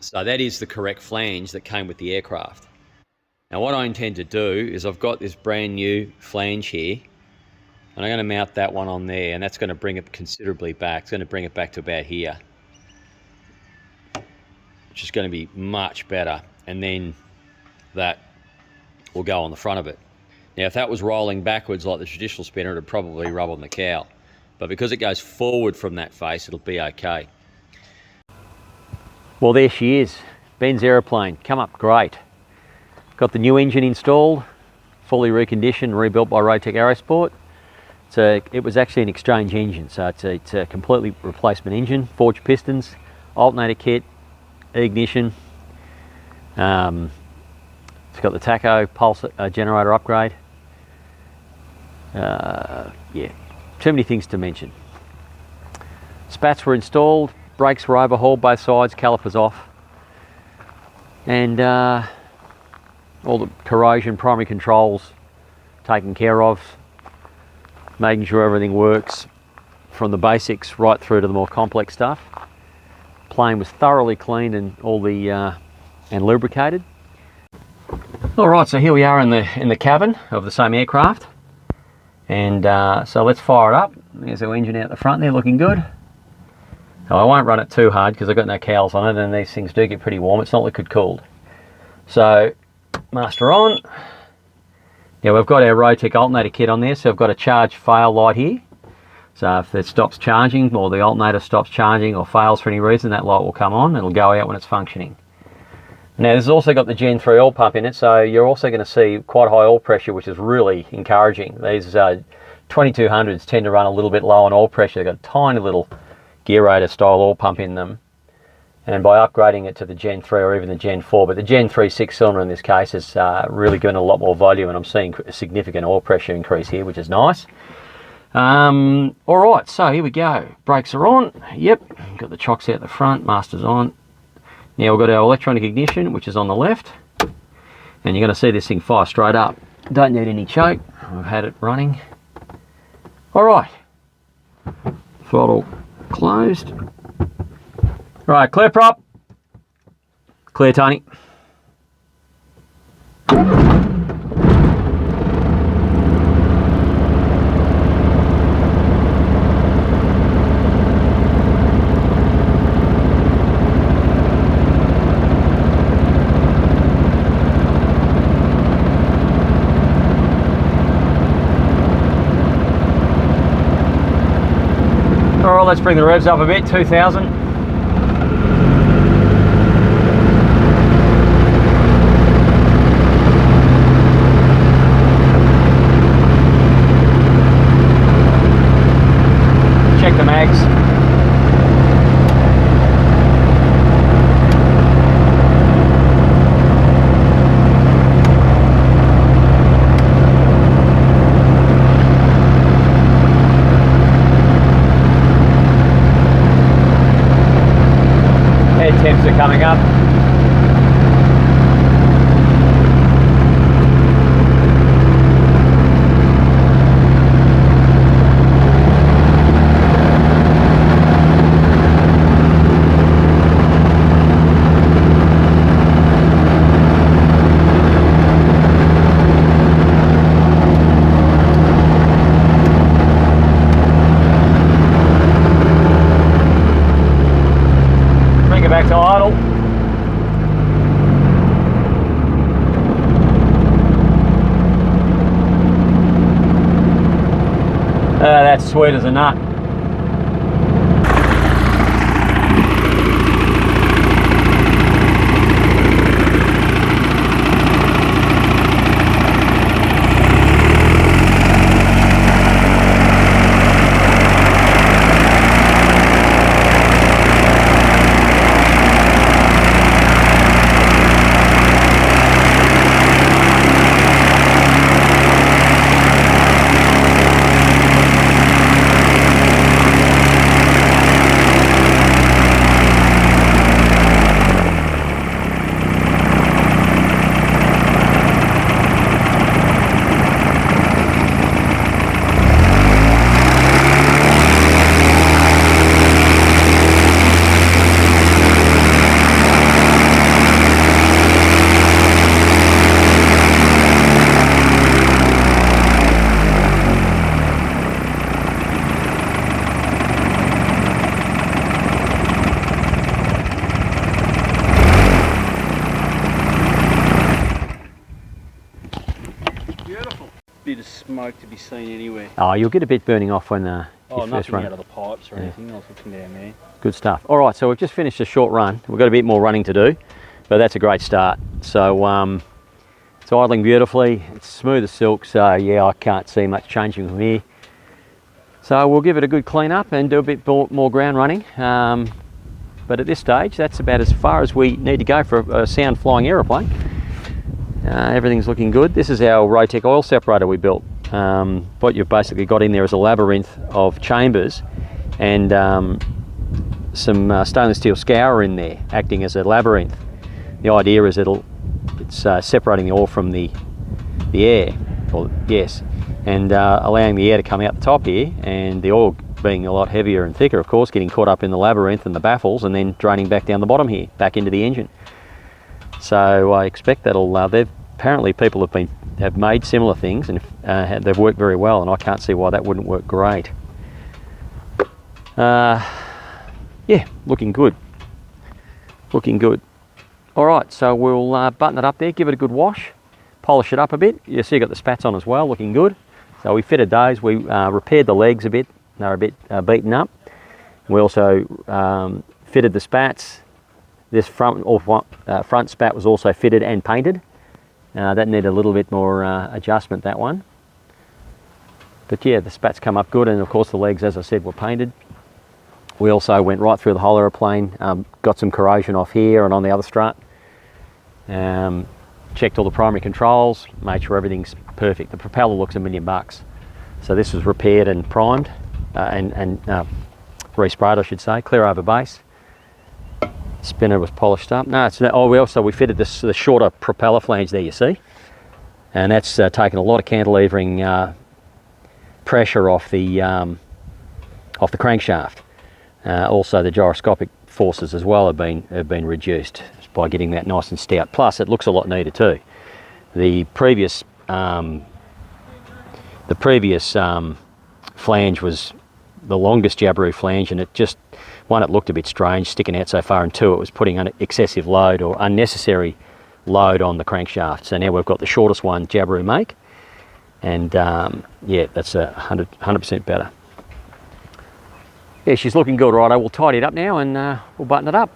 So that is the correct flange that came with the aircraft. Now what I intend to do is I've got this brand new flange here, and I'm going to mount that one on there, and that's going to bring it considerably back. It's going to bring it back to about here, which is going to be much better, and then that will go on the front of it. Now if that was rolling backwards like the traditional spinner, it'd probably rub on the cowl, but because it goes forward from that face, it'll be okay. Well, there she is, Ben's aeroplane, come up great. Got the new engine installed, fully reconditioned, rebuilt by Rotec Airframe. So it was actually an exchange engine, so it's a completely replacement engine, forged pistons, alternator kit, ignition. It's got the tacho pulse generator upgrade. Yeah, too many things to mention. Spats were installed, brakes were overhauled both sides, calipers off, and all the corrosion primary controls taken care of, making sure everything works from the basics right through to the more complex stuff. Plane was thoroughly cleaned and all the and lubricated. All right, so here we are in the cabin of the same aircraft, and so let's fire it up. There's our engine out the front there, looking good. Now, I won't run it too hard because I've got no cowls on it, and these things do get pretty warm. It's not liquid cooled. So master on. Now we've got our Rotec alternator kit on there, so I've got a charge fail light here. So if it stops charging, or the alternator stops charging or fails for any reason, that light will come on and it'll go out when it's functioning. Now this has also got the Gen 3 oil pump in it, so you're also going to see quite high oil pressure, which is really encouraging. These 2200s tend to run a little bit low on oil pressure. They've got a tiny little gear style oil pump in them, and by upgrading it to the Gen 3 or even the Gen 4, but the Gen 3 6-cylinder in this case is really given a lot more volume, and I'm seeing a significant oil pressure increase here, which is nice. Alright, so here we go. Brakes are on. Yep, got the chocks out the front, master's on. Now we've got our electronic ignition, which is on the left, and you're going to see this thing fire straight up. Don't need any choke, I've had it running. Alright, throttle closed. Right, clear prop. Clear, Tony. All right, let's bring the revs up a bit, 2000. Check the mags. Head temps are coming up. Back to idle. That's sweet as a nut. smoke to be seen anywhere. Oh, you'll get a bit burning off when Oh, you first nothing run. out of the pipes or anything. I was looking down there. Good stuff. All right, so we've just finished a short run. We've got a bit more running to do, but that's a great start. So it's idling beautifully. It's smooth as silk. So yeah, I can't see much changing from here. So we'll give it a good clean up and do a bit more ground running. But at this stage, that's about as far as we need to go for a sound flying aeroplane. Everything's looking good. This is our Rotec oil separator we built. What you've basically got in there is a labyrinth of chambers and some stainless steel scour in there, acting as a labyrinth. The idea is it's separating the oil from the air, and allowing the air to come out the top here, and the oil being a lot heavier and thicker, of course, getting caught up in the labyrinth and the baffles, and then draining back down the bottom here, back into the engine. So I expect that'll. Apparently, people have made similar things, and they've worked very well, and I can't see why that wouldn't work great. Yeah, looking good. Looking good. All right, so we'll button it up there, give it a good wash, polish it up a bit. You see, you got the spats on as well, looking good. So we fitted those. We repaired the legs a bit. They're a bit beaten up. We also fitted the spats. This front spat was also fitted and painted. That needed a little bit more adjustment, that one. But yeah, the spats come up good, and of course the legs, as I said, were painted. We also went right through the whole aeroplane, got some corrosion off here and on the other strut. Checked all the primary controls, made sure everything's perfect. The propeller looks $1 million. So this was repaired and primed and resprayed, I should say, clear over base. Spinner was polished up. No, it's not. Oh, we fitted the shorter propeller flange there, you see, and that's taken a lot of cantilevering pressure off the crankshaft. Also, the gyroscopic forces as well have been reduced by getting that nice and stout. Plus, it looks a lot neater too. The previous flange was the longest Jabiru flange, and it looked a bit strange sticking out so far, and two, it was putting excessive load or unnecessary load on the crankshaft. So now we've got the shortest one Jabiru make, and yeah, that's 100% better. Yeah, she's looking good. Right, I will tidy it up now and we'll button it up.